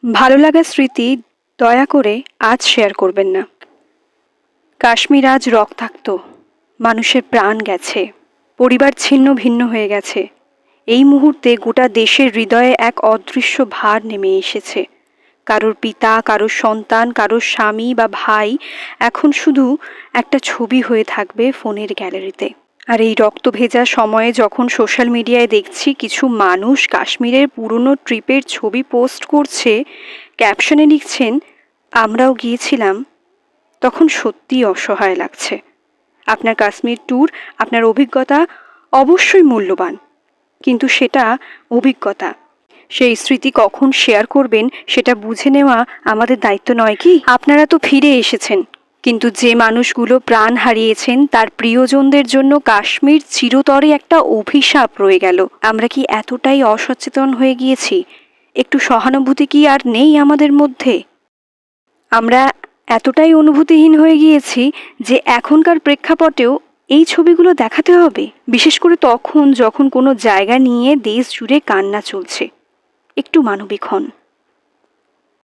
ভালো লাগার স্মৃতি দয়া করে আজ শেয়ার করবেন না। কাশ্মীর আজ রক্তাক্ত, মানুষের প্রাণ গেছে, পরিবার ছিন্ন ভিন্ন হয়ে গেছে। এই মুহূর্তে গোটা দেশের হৃদয়ে এক অদৃশ্য ভার নেমে এসেছে। কারোর পিতা, কারোর সন্তান, কারোর স্বামী বা ভাই এখন শুধু একটা ছবি হয়ে থাকবে ফোনের গ্যালারিতে। আর এই রক্তভেজা সময়ে যখন সোশ্যাল মিডিয়ায় দেখছি কিছু মানুষ কাশ্মীরের পুরনো ট্রিপের ছবি পোস্ট করছে, ক্যাপশনে লিখছেন আমরাও গিয়েছিলাম, তখন সত্যিই অসহায় লাগছে। আপনার কাশ্মীর ট্যুর, আপনার অভিজ্ঞতা অবশ্যই মূল্যবান, কিন্তু সেটা অভিজ্ঞতা। সেই স্মৃতি কখন শেয়ার করবেন সেটা বুঝে নেওয়া আমাদের দায়িত্ব নয় কি? আপনারা তো ফিরে এসেছেন, কিন্তু যে মানুষগুলো প্রাণ হারিয়েছেন তার প্রিয়জনদের জন্য কাশ্মীর চিরতরে একটা অভিশাপ রয়ে গেল। আমরা কি এতটাই অসচেতন হয়ে গিয়েছি? একটু সহানুভূতি কি আর নেই আমাদের মধ্যে? আমরা এতটাই অনুভূতিহীন হয়ে গিয়েছি যে এখনকার প্রেক্ষাপটেও এই ছবিগুলো দেখাতে হবে, বিশেষ করে তখন যখন কোনো জায়গা নিয়ে দেশ জুড়ে কান্না চলছে। একটু মানবিক হন।